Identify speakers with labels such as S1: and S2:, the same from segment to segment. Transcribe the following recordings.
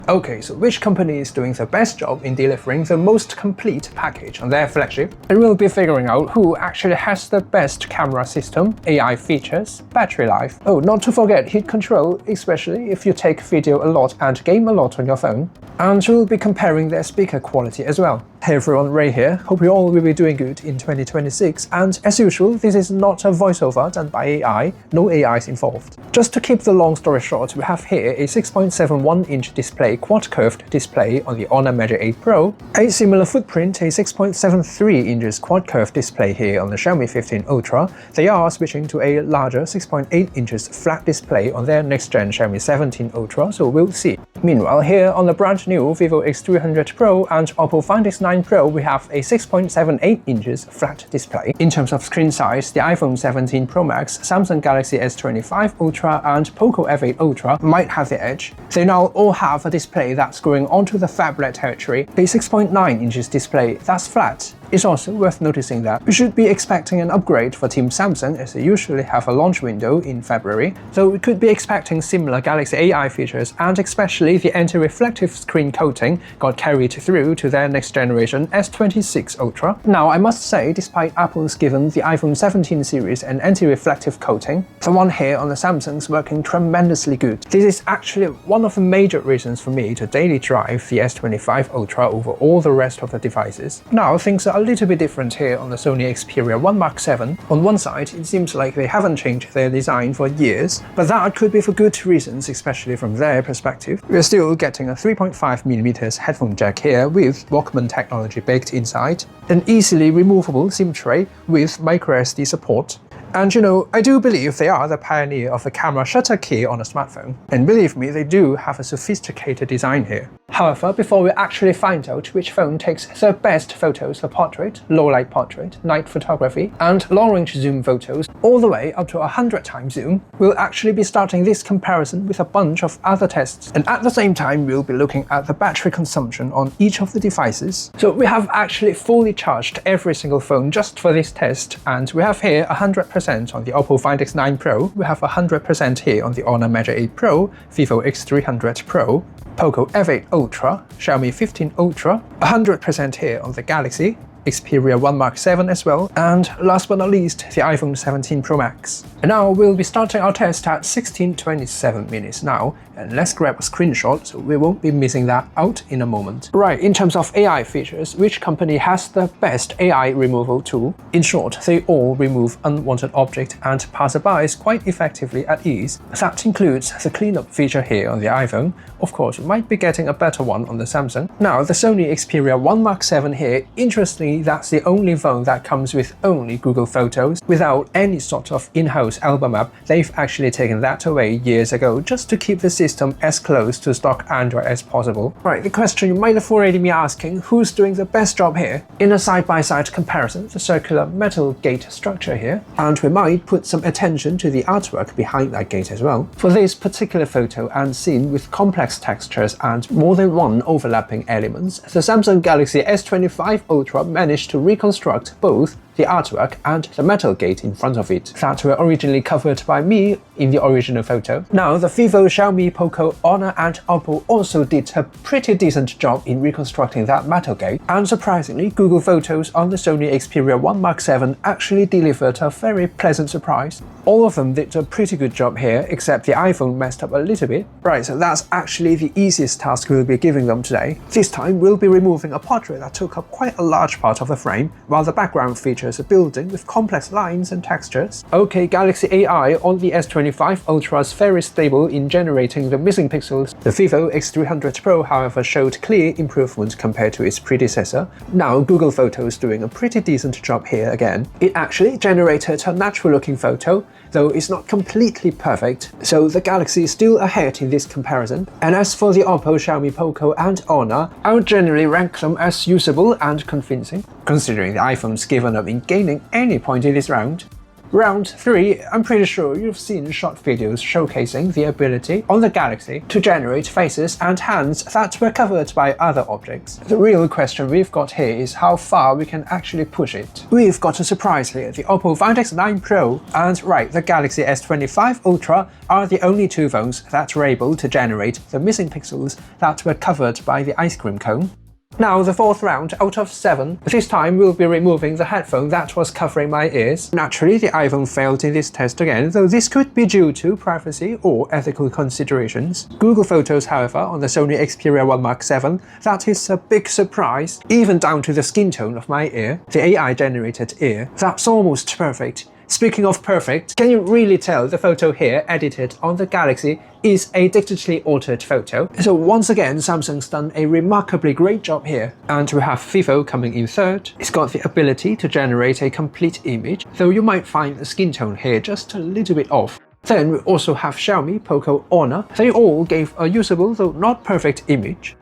S1: Okay, so which company is doing the best job in delivering the most complete package on their flagship? And we'll be figuring out who actually has the best camera system, AI features, battery life. Oh, not to forget heat control, especially if you take video a lot and game a lot on your phone. And we'll be comparing their speaker quality as well. Hey everyone, Ray here. Hope you all will be doing good in 2026. And as usual, this is not a voiceover done by AI, no AIs involved. Just to keep the long story short, we have here a 6.71-inch display, quad-curved display on the Honor Magic 8 Pro, a similar footprint, a 6.73 inches quad-curved display here on the Xiaomi 15 Ultra. They are switching to a larger 6.8 inches flat display on their next-gen Xiaomi 17 Ultra, so we'll see. Meanwhile, here on the brand new Vivo X300 Pro and Oppo Find X9 Pro, we have a 6.78 inches flat display. In terms of screen size, the iPhone 17 Pro Max, Samsung Galaxy S25 Ultra and Poco F8 Ultra might have the edge. They now all have a display that's going onto the phablet territory, a 6.9 inches display that's flat. It's also worth noticing that we should be expecting an upgrade for Team Samsung, as they usually have a launch window in February, so we could be expecting similar Galaxy AI features, and especially the anti-reflective screen coating got carried through to their next generation S26 Ultra. Now, I must say, despite Apple's given the iPhone 17 series an anti-reflective coating, the one here on the Samsung's working tremendously good. This is actually one of the major reasons for me to daily drive the S25 Ultra over all the rest of the devices. Now, things are a little bit different here on the Sony Xperia 1 Mark 7. On one side, it seems like they haven't changed their design for years, but that could be for good reasons, especially from their perspective. We're still getting a 3.5mm headphone jack here with Walkman technology baked inside, an easily removable SIM tray with microSD support. And you know, I do believe they are the pioneer of the camera shutter key on a smartphone. And believe me, they do have a sophisticated design here. However, before we actually find out which phone takes the best photos for portrait, low-light portrait, night photography, and long-range zoom photos, all the way up to 100 times zoom, we'll actually be starting this comparison with a bunch of other tests. And at the same time, we'll be looking at the battery consumption on each of the devices. So we have actually fully charged every single phone just for this test, and we have here 100% on the Oppo Find X9 Pro, we have 100% here on the Honor Magic 8 Pro, Vivo X300 Pro, Poco F8 Ultra, Xiaomi 15 Ultra, 100% here on the Galaxy, Xperia 1 Mark 7 as well, and last but not least, the iPhone 17 Pro Max. And now we'll be starting our test at 16:27 minutes now, and let's grab a screenshot so we won't be missing that out in a moment. Right, in terms of AI features, which company has the best AI removal tool? In short, they all remove unwanted objects and passerbys quite effectively at ease. That includes the cleanup feature here on the iPhone. Of course, we might be getting a better one on the Samsung. Now, the Sony Xperia 1 Mark 7 here, interestingly, that's the only phone that comes with only Google Photos, without any sort of in-house album app. They've actually taken that away years ago just to keep the system as close to stock Android as possible. Right, the question you might have already been asking, who's doing the best job here? In a side-by-side comparison, the circular metal gate structure here, and we might put some attention to the artwork behind that gate as well. For this particular photo and scene with complex textures and more than one overlapping elements, the Samsung Galaxy S25 Ultra managed to reconstruct both the artwork and the metal gate in front of it that were originally covered by me in the original photo. Now, the Vivo, Xiaomi, Poco, Honor and Oppo also did a pretty decent job in reconstructing that metal gate, and surprisingly, Google Photos on the Sony Xperia 1 Mark 7 actually delivered a very pleasant surprise. All of them did a pretty good job here, except the iPhone messed up a little bit. Right, so that's actually the easiest task we'll be giving them today. This time, we'll be removing a portrait that took up quite a large part of the frame, while the background features a building with complex lines and textures. Okay, Galaxy AI on the S25 Ultra is very stable in generating the missing pixels. The Vivo X300 Pro, however, showed clear improvement compared to its predecessor. Now, Google Photos doing a pretty decent job here again. It actually generated a natural-looking photo, though it's not completely perfect, so the Galaxy is still ahead in this comparison. And as for the Oppo, Xiaomi, Poco and Honor, I would generally rank them as usable and convincing, considering the iPhone's given up in gaining any point in this round. Round 3, I'm pretty sure you've seen short videos showcasing the ability on the Galaxy to generate faces and hands that were covered by other objects. The real question we've got here is how far we can actually push it. We've got a surprise here, the Oppo Find X9 Pro and the Galaxy S25 Ultra are the only two phones that were able to generate the missing pixels that were covered by the ice cream cone. Now the fourth round out of 7, this time we'll be removing the headphone that was covering my ears. Naturally the iPhone failed in this test again, though this could be due to privacy or ethical considerations. Google Photos however on the Sony Xperia 1 Mark 7, that is a big surprise, even down to the skin tone of my ear, the AI generated ear, that's almost perfect. Speaking of perfect, can you really tell the photo here edited on the Galaxy is a digitally altered photo? So once again, Samsung's done a remarkably great job here. And we have Vivo coming in third. It's got the ability to generate a complete image, though you might find the skin tone here just a little bit off. Then we also have Xiaomi, Poco, Honor. They all gave a usable though not perfect image.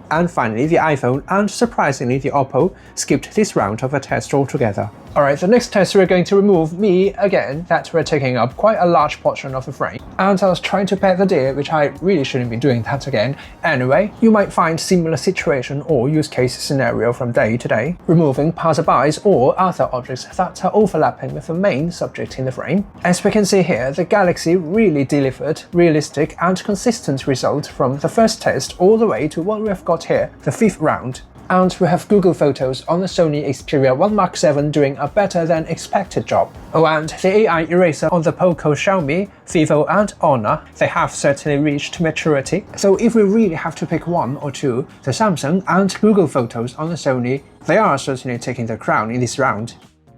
S1: And finally the iPhone and surprisingly the Oppo skipped this round of a test altogether. Alright, the next test we're going to remove me again, that we're taking up quite a large portion of the frame. And I was trying to pet the deer, which I really shouldn't be doing that again. Anyway, you might find similar situation or use case scenario from day to day, removing passerbys or other objects that are overlapping with the main subject in the frame. As we can see here, the Galaxy really delivered realistic and consistent results from the first test all the way to what we've got here, the 5th round. And we have Google Photos on the Sony Xperia 1 Mark 7 doing a better than expected job. Oh, and the AI eraser on the Poco, Xiaomi, Vivo and Honor, they have certainly reached maturity. So if we really have to pick one or two, the Samsung and Google Photos on the Sony, they are certainly taking the crown in this round.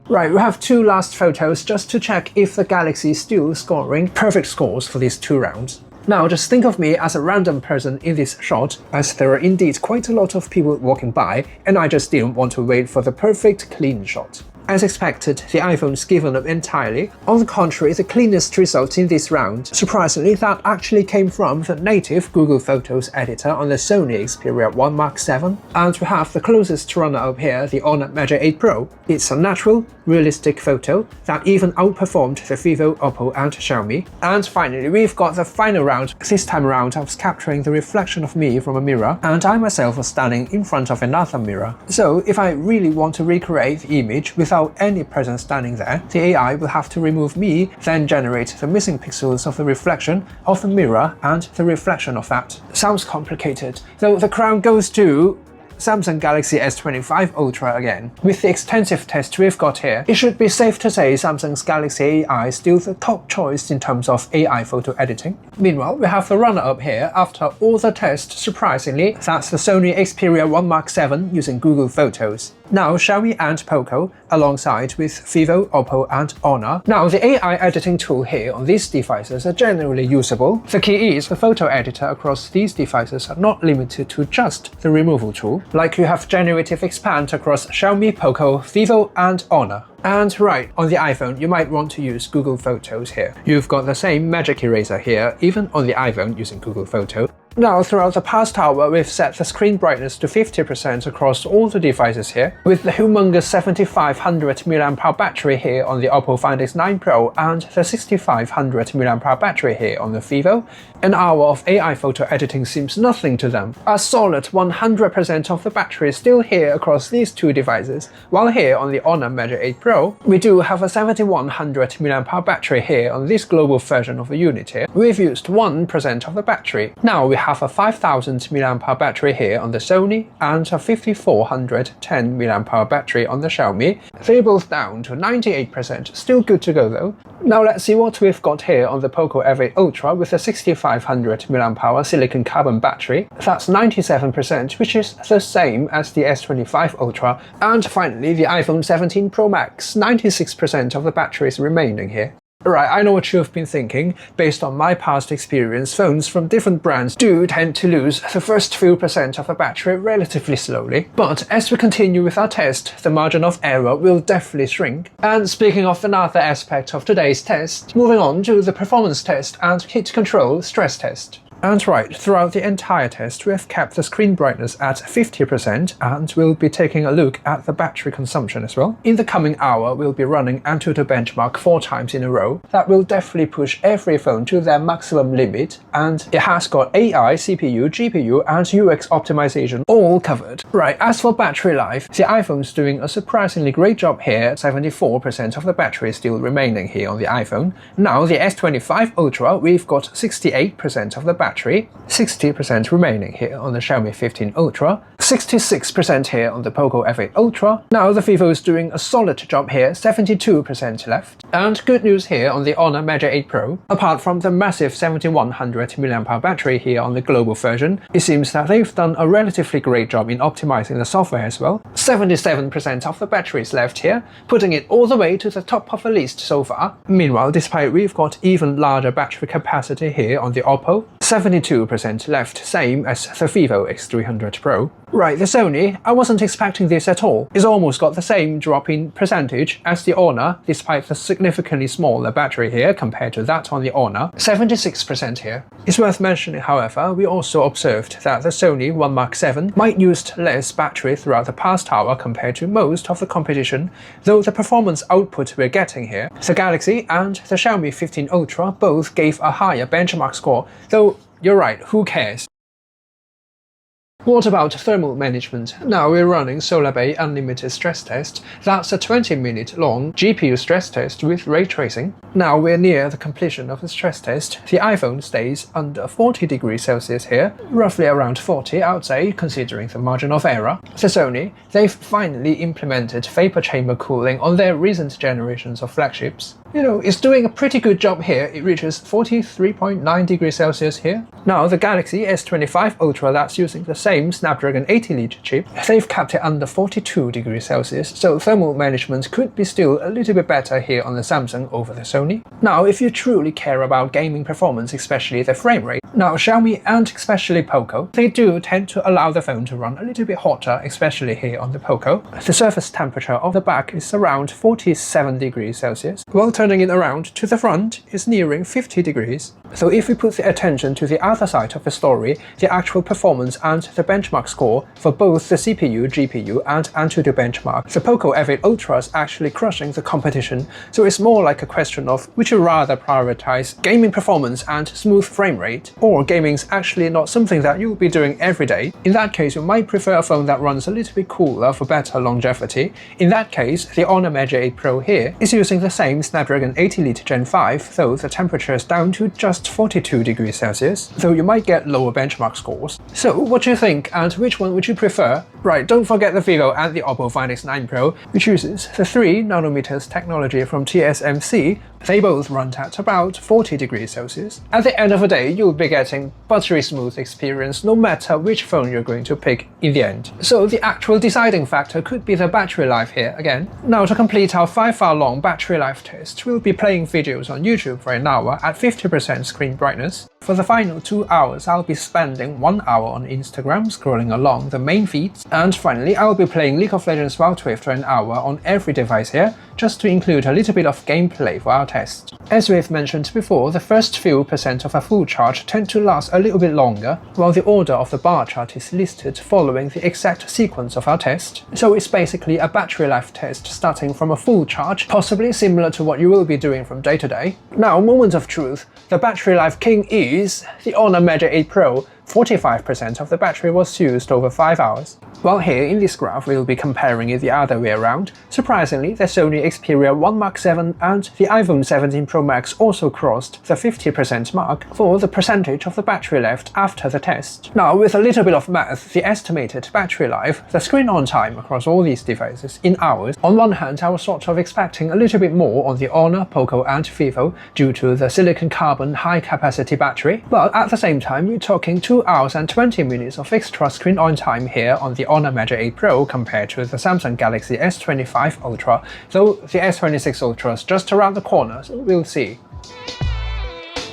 S1: Right, we have 2 last photos just to check if the Galaxy is still scoring perfect scores for these 2 rounds. Now just think of me as a random person in this shot, as there are indeed quite a lot of people walking by and I just didn't want to wait for the perfect clean shot. As expected, the iPhone's given up entirely. On the contrary, the cleanest result in this round, surprisingly, that actually came from the native Google Photos editor on the Sony Xperia 1 Mark 7. And we have the closest runner-up here, the Honor Magic 8 Pro. It's a natural, realistic photo that even outperformed the Vivo, Oppo and Xiaomi. And finally, we've got the final round. This time around, I was capturing the reflection of me from a mirror, and I myself was standing in front of another mirror. So if I really want to recreate the image without any person standing there, the AI will have to remove me, then generate the missing pixels of the reflection of the mirror and the reflection of that. Sounds complicated, though the crown goes to Samsung Galaxy S25 Ultra again. With the extensive test we've got here, it should be safe to say Samsung's Galaxy AI is still the top choice in terms of AI photo editing. Meanwhile, we have the runner-up here after all the tests, surprisingly, that's the Sony Xperia 1 Mark 7 using Google Photos. Now Xiaomi and Poco, alongside with Vivo, Oppo and Honor. Now the AI editing tool here on these devices are generally usable. The key is the photo editor across these devices are not limited to just the removal tool, like you have generative expand across Xiaomi, Poco, Vivo and Honor. And right, on the iPhone you might want to use Google Photos here. You've got the same magic eraser here, even on the iPhone using Google Photo. Now, throughout the past hour, we've set the screen brightness to 50% across all the devices here, with the humongous 7500 mAh battery here on the Oppo Find X9 Pro and the 6500 mAh battery here on the Vivo. An hour of AI photo editing seems nothing to them. A solid 100% of the battery is still here across these two devices, while here on the Honor Magic 8 Pro, we do have a 7100 mAh battery here on this global version of the unit here. We've used 1% of the battery. Now we have a 5000 mAh battery here on the Sony and a 5410 mAh battery on the Xiaomi. They're both down to 98%, still good to go though. Now let's see what we've got here on the Poco F8 Ultra with a 6500 mAh silicon carbon battery. That's 97%, which is the same as the S25 Ultra. And finally the iPhone 17 Pro Max, 96% of the battery is remaining here. Right, I know what you've been thinking. Based on my past experience, phones from different brands do tend to lose the first few percent of the battery relatively slowly. But as we continue with our test, the margin of error will definitely shrink. And speaking of another aspect of today's test, moving on to the performance test and heat control stress test. And right, throughout the entire test, we have kept the screen brightness at 50% and we'll be taking a look at the battery consumption as well. In the coming hour, we'll be running Antutu benchmark 4 times in a row. That will definitely push every phone to their maximum limit, and it has got AI, CPU, GPU and UX optimization all covered. Right, as for battery life, the iPhone's doing a surprisingly great job here. 74% of the battery is still remaining here on the iPhone. Now the S25 Ultra, we've got 68% of the battery, 60% remaining here on the Xiaomi 15 Ultra, 66% here on the Poco F8 Ultra. Now the Vivo is doing a solid job here, 72% left. And good news here on the Honor Magic 8 Pro, apart from the massive 7100 mAh battery here on the global version, it seems that they've done a relatively great job in optimizing the software as well. 77% of the battery is left here, putting it all the way to the top of the list so far. Meanwhile, despite we've got even larger battery capacity here on the Oppo, 72% left, same as the Vivo X300 Pro. Right, the Sony, I wasn't expecting this at all. It's almost got the same drop in percentage as the Honor, despite the significantly smaller battery here compared to that on the Honor, 76% here. It's worth mentioning, however, we also observed that the Sony 1 Mark 7 might use less battery throughout the past hour compared to most of the competition, though the performance output we're getting here. The Galaxy and the Xiaomi 15 Ultra both gave a higher benchmark score, though you're right, who cares? What about thermal management? Now we're running SolarBay Unlimited Stress Test. That's a 20-minute long GPU stress test with ray tracing. Now we're near the completion of the stress test. The iPhone stays under 40 degrees Celsius here, roughly around 40 I would say, considering the margin of error. The Sony, they've finally implemented vapor chamber cooling on their recent generations of flagships. You know, it's doing a pretty good job here. It reaches 43.9 degrees Celsius here. Now the Galaxy S25 Ultra, that's using the same Snapdragon 80 chip, they've kept it under 42 degrees Celsius, so thermal management could be still a little bit better here on the Samsung over the Sony. Now if you truly care about gaming performance, especially the frame rate, now Xiaomi and especially Poco, they do tend to allow the phone to run a little bit hotter, especially here on the Poco. The surface temperature of the back is around 47 degrees Celsius, while turning it around to the front is nearing 50 degrees. So if we put the attention to the other side of the story, the actual performance and the benchmark score for both the CPU, GPU and Antutu benchmark, the Poco F8 Ultra is actually crushing the competition, so it's more like a question of would you rather prioritize gaming performance and smooth frame rate, or gaming's actually not something that you'll be doing every day. In that case, you might prefer a phone that runs a little bit cooler for better longevity. In that case, the Honor Magic 8 Pro here is using the same Snapdragon 80 Gen 5, though the temperature is down to just 42 degrees Celsius, though you might get lower benchmark scores. So what do you think, and which one would you prefer? Right, don't forget the Vivo and the Oppo Find X9 Pro, which uses the 3nm technology from TSMC. They both run at about 40 degrees Celsius. At the end of the day, you'll be getting buttery smooth experience no matter which phone you're going to pick in the end. So the actual deciding factor could be the battery life here again. Now to complete our 5-hour long battery life test, we'll be playing videos on YouTube for an hour at 50% screen brightness. For the final 2 hours, I'll be spending 1 hour on Instagram scrolling along the main feeds, and finally I'll be playing League of Legends Wild Rift for an hour on every device here, just to include a little bit of gameplay for our test. As we've mentioned before, the first few percent of a full charge tend to last a little bit longer, while the order of the bar chart is listed following the exact sequence of our test. So it's basically a battery life test starting from a full charge, possibly similar to what you will be doing from day to day. Now, moment of truth, the battery life king is the Honor Magic 8 Pro. 45% of the battery was used over 5 hours. While here in this graph we'll be comparing it the other way around. Surprisingly, the Sony Xperia 1 Mark 7 and the iPhone 17 Pro Max also crossed the 50% mark for the percentage of the battery left after the test. Now, with a little bit of math, the estimated battery life, the screen on time across all these devices in hours, on one hand I was sort of expecting a little bit more on the Honor, Poco and Vivo due to the silicon carbon high capacity battery, but at the same time we're talking 2 hours and 20 minutes of extra screen on time here on the Honor Magic 8 Pro compared to the Samsung Galaxy S25 Ultra, though the S26 Ultra is just around the corner, so we'll see.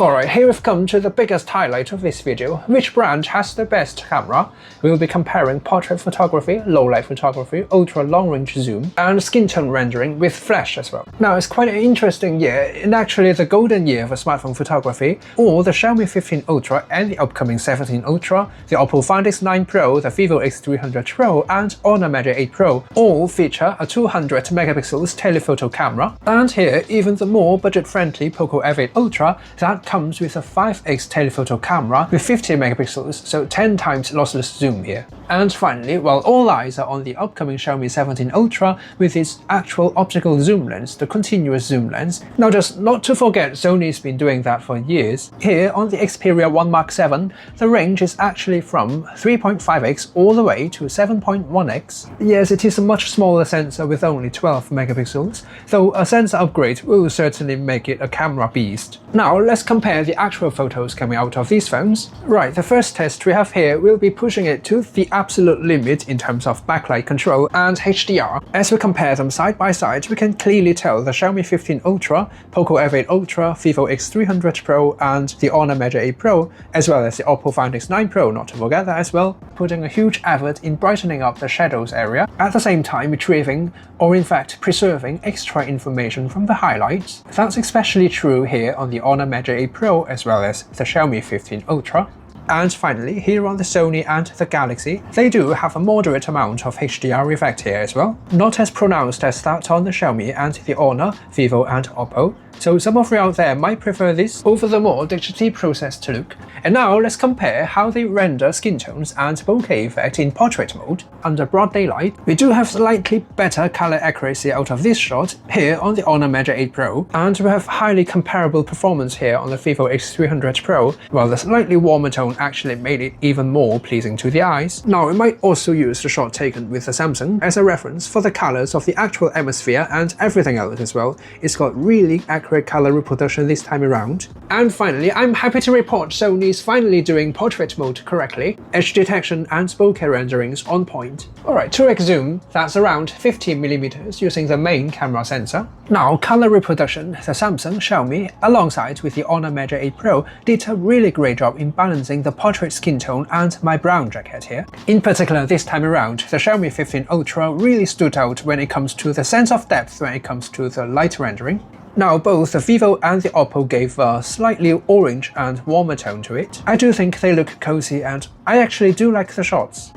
S1: Alright, here we've come to the biggest highlight of this video. Which brand has the best camera? We'll be comparing portrait photography, low-light photography, ultra-long-range zoom, and skin tone rendering with flash as well. Now, it's quite an interesting year, and actually the golden year for smartphone photography. All the Xiaomi 15 Ultra and the upcoming 17 Ultra, the Oppo Find X9 Pro, the Vivo X300 Pro, and Honor Magic 8 Pro all feature a 200 megapixels telephoto camera. And here, even the more budget-friendly Poco F8 Ultra that comes with a 5x telephoto camera with 50 megapixels, so 10 times lossless zoom here. And finally, while all eyes are on the upcoming Xiaomi 17 Ultra with its actual optical zoom lens, the continuous zoom lens. Now, just not to forget, Sony's been doing that for years. Here on the Xperia 1 Mark 7, the range is actually from 3.5x all the way to 7.1x. Yes, it is a much smaller sensor with only 12 megapixels, though a sensor upgrade will certainly make it a camera beast. Now, let's compare the actual photos coming out of these phones. Right, the first test we have here will be pushing it to the absolute limit in terms of backlight control and HDR. As we compare them side by side, we can clearly tell the Xiaomi 15 Ultra, Poco F8 Ultra, Vivo X300 Pro, and the Honor Magic 8 Pro, as well as the Oppo Find X9 Pro, not to forget that as well, putting a huge effort in brightening up the shadows area, at the same time retrieving, or in fact preserving, extra information from the highlights. That's especially true here on the Honor Magic 8 Pro as well as the Xiaomi 15 Ultra. And finally, here on the Sony and the Galaxy, they do have a moderate amount of HDR effect here as well. Not as pronounced as that on the Xiaomi and the Honor, Vivo and Oppo, so some of you out there might prefer this over the more digitally processed look. And now let's compare how they render skin tones and bokeh effect in portrait mode. Under broad daylight, we do have slightly better color accuracy out of this shot here on the Honor Magic 8 Pro, and we have highly comparable performance here on the Vivo X300 Pro, while the slightly warmer tone actually made it even more pleasing to the eyes. Now, we might also use the shot taken with the Samsung as a reference for the colors of the actual atmosphere and everything else as well. It's got really accurate color reproduction this time around. And finally, I'm happy to report Sony's finally doing portrait mode correctly. Edge detection and bokeh renderings on point. Alright, 2x zoom, that's around 50mm using the main camera sensor. Now, color reproduction, the Samsung, Xiaomi, alongside with the Honor Magic 8 Pro, did a really great job in balancing the portrait skin tone and my brown jacket here. In particular, this time around, the Xiaomi 15 Ultra really stood out when it comes to the sense of depth when it comes to the light rendering. Now, both the Vivo and the Oppo gave a slightly orange and warmer tone to it. I do think they look cozy and I actually do like the shots.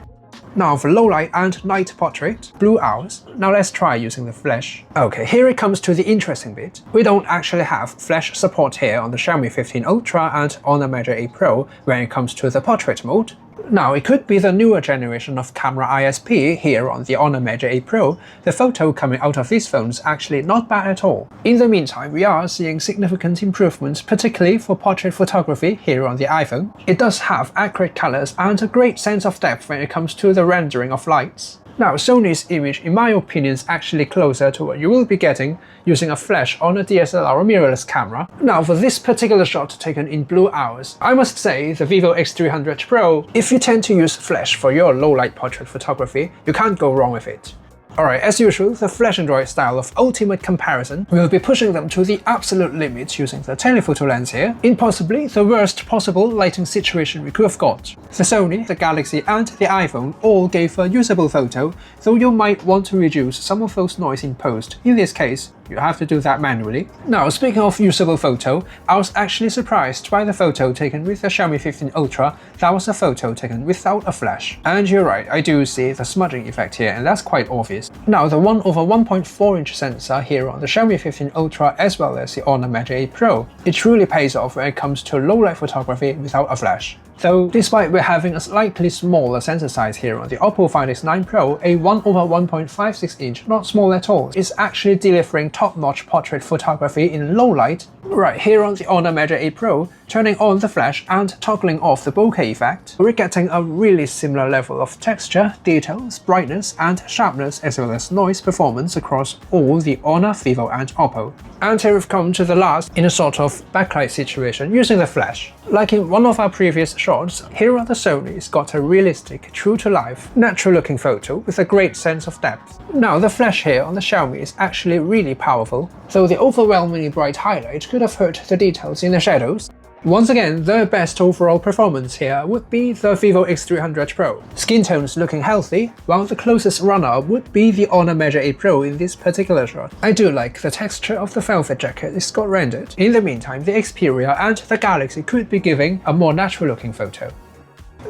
S1: Now for low light and night portrait, blue hours. Now let's try using the flash. Okay, here it comes to the interesting bit. We don't actually have flash support here on the Xiaomi 15 Ultra and Honor Magic 8 Pro when it comes to the portrait mode. Now, it could be the newer generation of camera ISP here on the Honor Magic 8 Pro. The photo coming out of these phones actually not bad at all. In the meantime, we are seeing significant improvements, particularly for portrait photography here on the iPhone. It does have accurate colors and a great sense of depth when it comes to the rendering of lights. Now, Sony's image, in my opinion, is actually closer to what you will be getting using a flash on a DSLR or mirrorless camera. Now, for this particular shot taken in blue hours, I must say the Vivo X300 Pro, if you tend to use flash for your low-light portrait photography, you can't go wrong with it. Alright, as usual, the FlashingDroid style of ultimate comparison will be pushing them to the absolute limit using the telephoto lens here, in possibly the worst possible lighting situation we could have got. The Sony, the Galaxy and the iPhone all gave a usable photo, though you might want to reduce some of those noise in post. In this case, you have to do that manually. Now, speaking of usable photo, I was actually surprised by the photo taken with the Xiaomi 15 Ultra. That was a photo taken without a flash. And you're right, I do see the smudging effect here, and that's quite obvious. Now, the 1/1.4" sensor here on the Xiaomi 15 Ultra as well as the Honor Magic 8 Pro, it truly pays off when it comes to low-light photography without a flash. Though, despite we're having a slightly smaller sensor size here on the Oppo Find X9 Pro, a 1/1.56" not small at all, is actually delivering top-notch portrait photography in low light. Right here on the Honor Magic 8 Pro, turning on the flash and toggling off the bokeh effect, we're getting a really similar level of texture, details, brightness, and sharpness as well as noise performance across all the Honor, Vivo, and Oppo. And here we've come to the last in a sort of backlight situation using the flash. Like in one of our previous shots, here on the Sony's got a realistic, true-to-life, natural-looking photo with a great sense of depth. Now, the flash here on the Xiaomi is actually really powerful, though the overwhelmingly bright highlight could have hurt the details in the shadows. Once again, the best overall performance here would be the Vivo X300 Pro. Skin tones looking healthy, while the closest runner-up would be the Honor Measure 8 Pro in this particular shot. I do like the texture of the velvet jacket is got rendered. In the meantime, the Xperia and the Galaxy could be giving a more natural looking photo.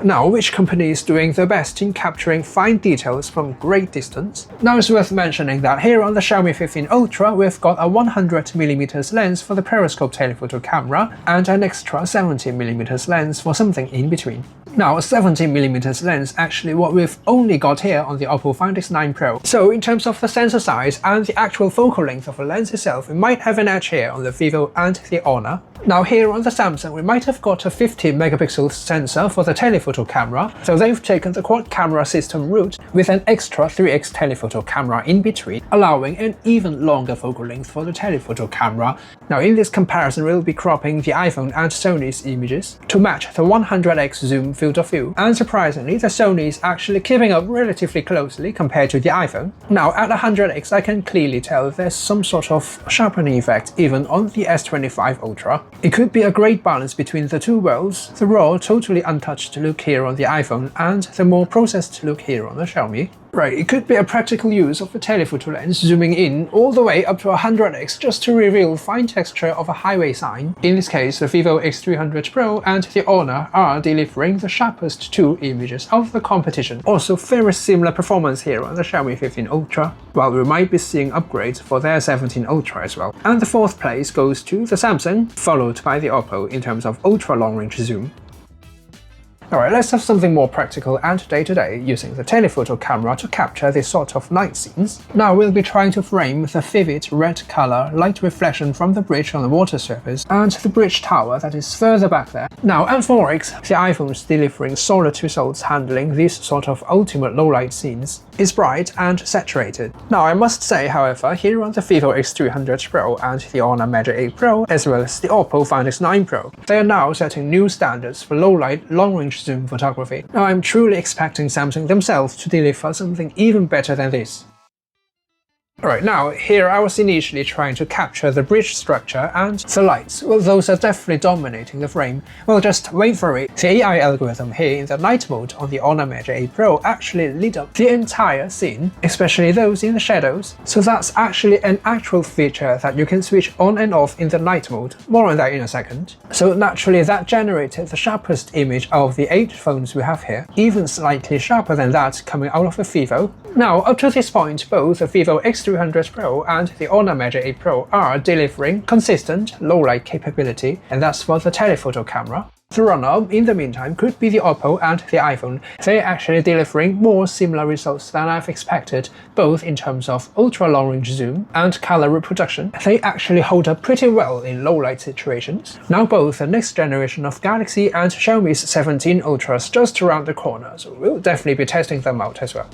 S1: Now, which company is doing the best in capturing fine details from great distance? Now it's worth mentioning that here on the Xiaomi 15 Ultra, we've got a 100mm lens for the periscope telephoto camera and an extra 70mm lens for something in between. Now, a 70mm lens actually what we've only got here on the Oppo Find X9 Pro. So in terms of the sensor size and the actual focal length of the lens itself, we might have an edge here on the Vivo and the Honor. Now here on the Samsung, we might have got a 50MP sensor for the telephoto camera, so they've taken the quad camera system route with an extra 3x telephoto camera in between, allowing an even longer focal length for the telephoto camera. Now in this comparison, we'll be cropping the iPhone and Sony's images to match the 100x zoom field of view, and surprisingly, the Sony is actually keeping up relatively closely compared to the iPhone. Now at 100x, I can clearly tell there's some sort of sharpening effect even on the S25 Ultra. It could be a great balance between the two worlds, the raw, totally untouched look here on the iPhone and the more processed look here on the Xiaomi. Right, it could be a practical use of the telephoto lens zooming in all the way up to 100x just to reveal fine texture of a highway sign. In this case, the Vivo X300 Pro and the Honor are delivering the sharpest two images of the competition. Also very similar performance here on the Xiaomi 15 Ultra, while we might be seeing upgrades for their 17 Ultra as well. And the fourth place goes to the Samsung, followed by the Oppo in terms of ultra long range zoom. Alright, let's have something more practical and day-to-day using the telephoto camera to capture this sort of night scenes. Now we'll be trying to frame the vivid red color light reflection from the bridge on the water surface and the bridge tower that is further back there. Now at 4x, the iPhone is delivering solid results handling these sort of ultimate low-light scenes. It's bright and saturated. Now I must say, however, here on the Vivo X300 Pro and the Honor Measure 8 Pro, as well as the Oppo Find X9 Pro, they are now setting new standards for low-light, long-range zoom photography. Now I'm truly expecting Samsung themselves to deliver something even better than this. Alright, now here I was initially trying to capture the bridge structure and the lights. Well, those are definitely dominating the frame. Well, just wait for it. The AI algorithm here in the night mode on the Honor Measure 8 Pro actually lit up the entire scene, especially those in the shadows. So that's actually an actual feature that you can switch on and off in the night mode. More on that in a second. So naturally that generated the sharpest image of the 8 phones we have here, even slightly sharper than that coming out of the Vivo. Now up to this point, both the Vivo X300 Pro and the Honor Measure 8 Pro are delivering consistent low-light capability, and that's for the telephoto camera. The runner-up, in the meantime, could be the Oppo and the iPhone. They're actually delivering more similar results than I've expected, both in terms of ultra-long-range zoom and color reproduction. They actually hold up pretty well in low-light situations. Now both the next generation of Galaxy and Xiaomi's 17 Ultras just around the corner, so we'll definitely be testing them out as well.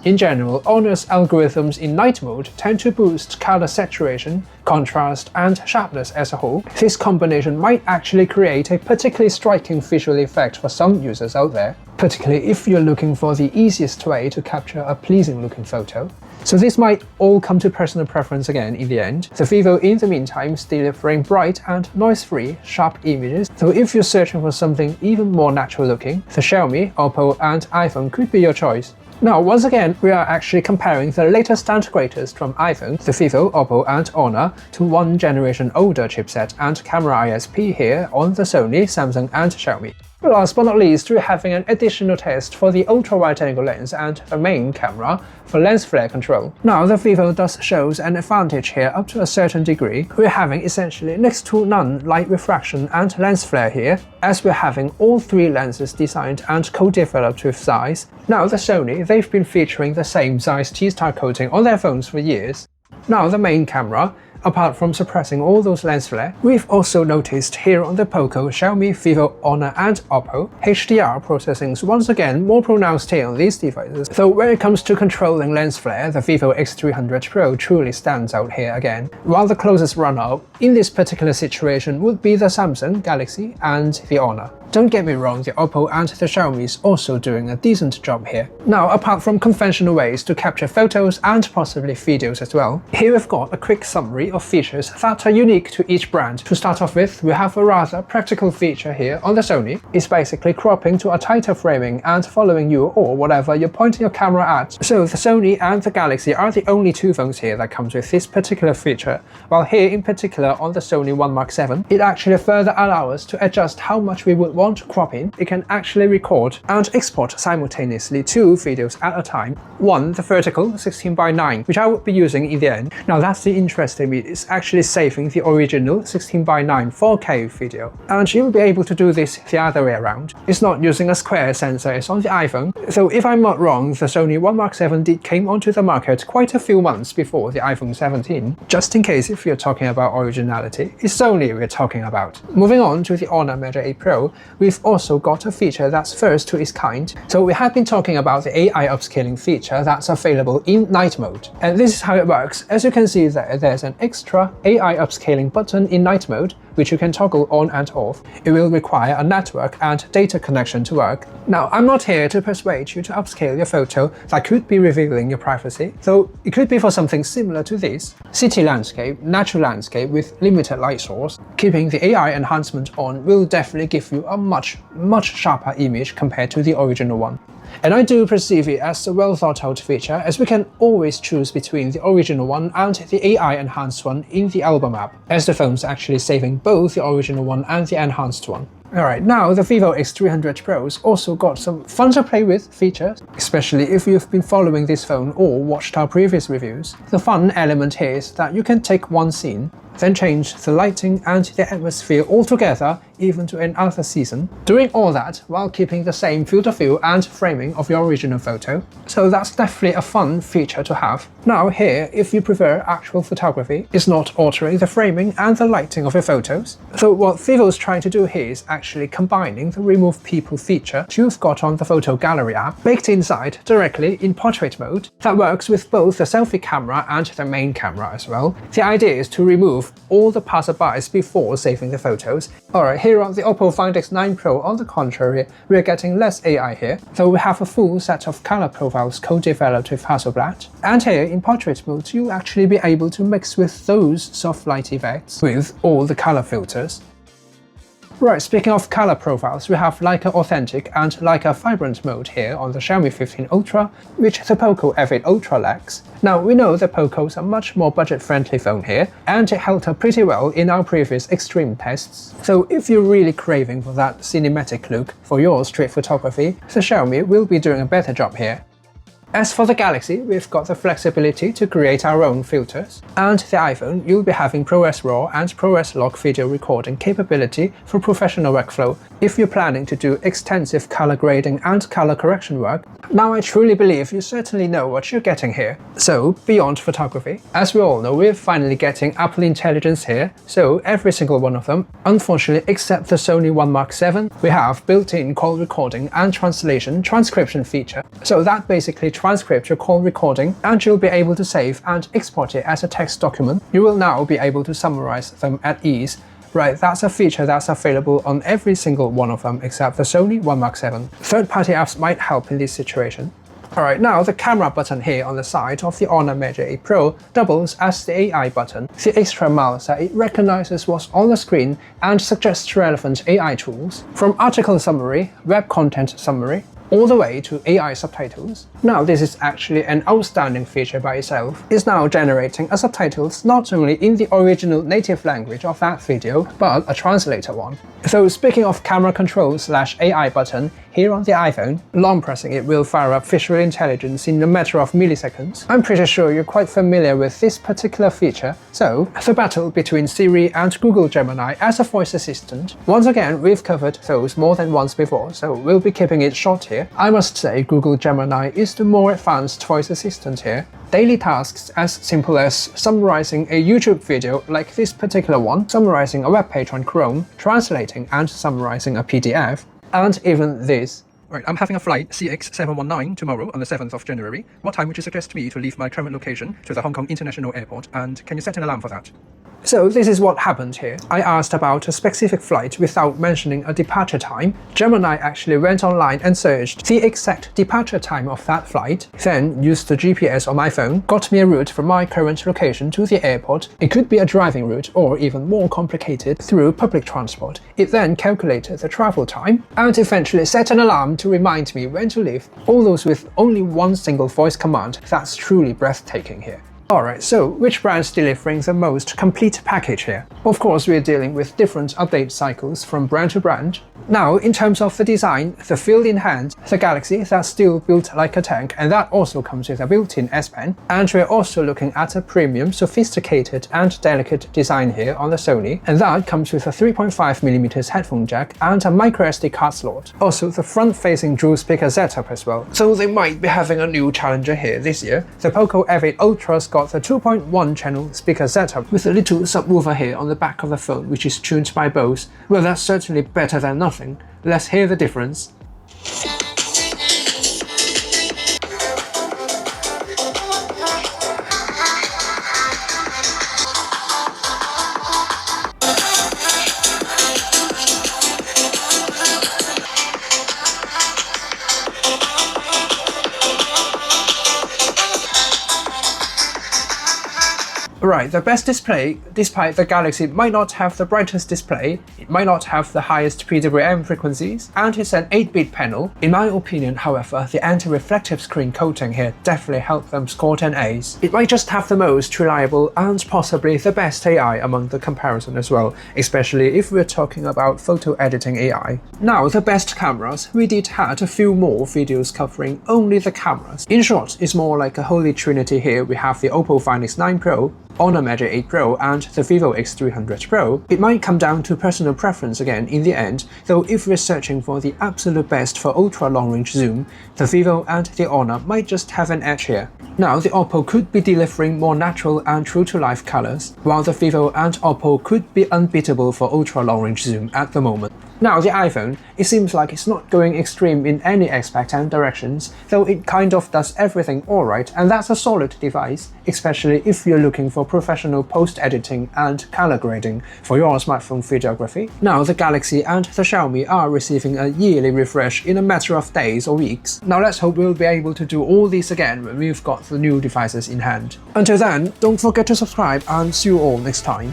S1: In general, Honor's algorithms in night mode tend to boost color saturation, contrast, and sharpness as a whole. This combination might actually create a particularly striking visual effect for some users out there, particularly if you're looking for the easiest way to capture a pleasing looking photo. So this might all come to personal preference again in the end. The Vivo in the meantime is delivering bright and noise-free, sharp images, so if you're searching for something even more natural looking, the Xiaomi, Oppo, and iPhone could be your choice. Now, once again, we are actually comparing the latest and greatest from iPhone, the Vivo, Oppo, and Honor to one generation older chipset and camera ISP here on the Sony, Samsung, and Xiaomi. Last but not least, we're having an additional test for the ultra-wide-angle lens and the main camera for lens flare control. Now, the Vivo does shows an advantage here up to a certain degree. We're having essentially next to none light refraction and lens flare here, as we're having all three lenses designed and co-developed with Zeiss. Now, the Sony, they've been featuring the same Zeiss T-Star coating on their phones for years. Now, the main camera, apart from suppressing all those lens flare, we've also noticed here on the Poco, Xiaomi, Vivo, Honor, and Oppo, HDR processing is once again more pronounced here on these devices. So when it comes to controlling lens flare, the Vivo X300 Pro truly stands out here again, while the closest runner-up in this particular situation would be the Samsung Galaxy and the Honor. Don't get me wrong, the Oppo and the Xiaomi is also doing a decent job here. Now, apart from conventional ways to capture photos and possibly videos as well, here we've got a quick summary of features that are unique to each brand. To start off with, we have a rather practical feature here on the Sony. It's basically cropping to a tighter framing and following you or whatever you're pointing your camera at. So the Sony and the Galaxy are the only two phones here that comes with this particular feature, while here in particular on the Sony One Mark 7, it actually further allows us to adjust how much we would want to crop in. It can actually record and export simultaneously 2 videos at a time. One, the vertical 16:9, which I would be using in the end. Now that's the interesting bit, it's actually saving the original 16:9 4K video. And you'll be able to do this the other way around. It's not using a square sensor as on the iPhone. So if I'm not wrong, the Sony One Mark 7 did came onto the market quite a few months before the iPhone 17. Just in case if you're talking about originality, it's Sony we're talking about. Moving on to the Honor Measure 8 Pro, we've also got a feature that's first to its kind. So we have been talking about the AI upscaling feature that's available in night mode. And this is how it works. As you can see there, there's an extra AI upscaling button in night mode, which you can toggle on and off. It will require a network and data connection to work. Now, I'm not here to persuade you to upscale your photo that could be revealing your privacy, though it could be for something similar to this. City landscape, natural landscape with limited light source. Keeping the AI enhancement on will definitely give you a much sharper image compared to the original one. And I do perceive it as a well thought out feature, as we can always choose between the original one and the AI enhanced one in the album app, as the phone's actually saving both the original one and the enhanced one. Alright, now the Vivo X300 Pro's also got some fun to play with features, especially if you've been following this phone or watched our previous reviews. The fun element here is that you can take one scene, then change the lighting and the atmosphere altogether, even to another season, doing all that while keeping the same field of view and framing of your original photo. So that's definitely a fun feature to have. Now here, if you prefer actual photography, it's not altering the framing and the lighting of your photos. So what Vivo's trying to do here is actually combining the remove people feature you've got on the photo gallery app, baked inside directly in portrait mode, that works with both the selfie camera and the main camera as well. The idea is to remove all the passerbys before saving the photos. Alright, here on the Oppo Find X9 Pro, on the contrary, we're getting less AI here, though we have a full set of color profiles co-developed with Hasselblad. And here in portrait mode, you'll actually be able to mix with those soft light effects with all the color filters. Right, speaking of color profiles, we have Leica Authentic and Leica Vibrant mode here on the Xiaomi 15 Ultra, which the Poco F8 Ultra lacks. Now, we know the Poco's a much more budget-friendly phone here, and it held up pretty well in our previous extreme tests. So if you're really craving for that cinematic look for your street photography, the Xiaomi will be doing a better job here. As for the Galaxy, we've got the flexibility to create our own filters, and the iPhone, you'll be having ProRes RAW and ProRes Log video recording capability for professional workflow if you're planning to do extensive color grading and color correction work. Now I truly believe you certainly know what you're getting here. So, beyond photography, as we all know, we're finally getting Apple Intelligence here, so every single one of them, unfortunately except the Sony One Mark 7, we have built-in call recording and translation transcription feature. So that basically transcript your call recording, and you'll be able to save and export it as a text document. You will now be able to summarize them at ease. Right, that's a feature that's available on every single one of them except the Sony One Mark 7. Third-party apps might help in this situation. Alright, now the camera button here on the side of the Honor Measure 8 Pro doubles as the AI button. The extra mouse that it recognizes what's on the screen and suggests relevant AI tools, from article summary, web content summary, all the way to AI subtitles. Now this is actually an outstanding feature by itself. It's now generating a subtitles not only in the original native language of that video, but a translator one. So speaking of camera control / AI button, here on the iPhone, long pressing it will fire up visual intelligence in a matter of milliseconds. I'm pretty sure you're quite familiar with this particular feature. So, the battle between Siri and Google Gemini as a voice assistant. Once again, we've covered those more than once before, so we'll be keeping it short here. I must say Google Gemini is the more advanced voice assistant here. Daily tasks as simple as summarizing a YouTube video like this particular one, summarizing a web page on Chrome, translating and summarizing a PDF, and even this. Right, I'm having a flight CX719 tomorrow on the 7th of January. What time would you suggest me to leave my current location to the Hong Kong International Airport, and can you set an alarm for that? So this is what happened here. I asked about a specific flight without mentioning a departure time. Gemini actually went online and searched the exact departure time of that flight, then used the GPS on my phone, got me a route from my current location to the airport. It could be a driving route or even more complicated through public transport. It then calculated the travel time and eventually set an alarm to remind me when to leave. All those with only one single voice command. That's truly breathtaking here. Alright, so which brand's delivering the most complete package here? Of course, we're dealing with different update cycles from brand to brand. Now, in terms of the design, the feel in hand, the Galaxy that's still built like a tank, and that also comes with a built-in S Pen. And we're also looking at a premium, sophisticated and delicate design here on the Sony, and that comes with a 3.5mm headphone jack and a microSD card slot. Also, the front-facing dual speaker setup as well, so they might be having a new challenger here this year. The Poco F8 Ultra's got the 2.1 channel speaker setup with a little subwoofer here on the back of the phone, which is tuned by Bose. Well, that's certainly better than nothing. Let's hear the difference. Right, the best display, despite the Galaxy might not have the brightest display, it might not have the highest PWM frequencies, and it's an 8-bit panel. In my opinion, however, the anti-reflective screen coating here definitely helped them score 10 A's. It might just have the most reliable and possibly the best AI among the comparison as well, especially if we're talking about photo editing AI. Now, the best cameras, we did had a few more videos covering only the cameras. In short, it's more like a holy trinity here. We have the Oppo Find X9 Pro, Honor Magic 8 Pro and the Vivo X300 Pro. It might come down to personal preference again in the end, though if we're searching for the absolute best for ultra long-range zoom, the Vivo and the Honor might just have an edge here. Now, the Oppo could be delivering more natural and true-to-life colors, while the Vivo and Oppo could be unbeatable for ultra long-range zoom at the moment. Now, the iPhone, it seems like it's not going extreme in any aspect and directions, though it kind of does everything alright, and that's a solid device, especially if you're looking for professional post-editing and color grading for your smartphone videography. Now, the Galaxy and the Xiaomi are receiving a yearly refresh in a matter of days or weeks. Now, let's hope we'll be able to do all this again when we've got the new devices in hand. Until then, don't forget to subscribe and see you all next time.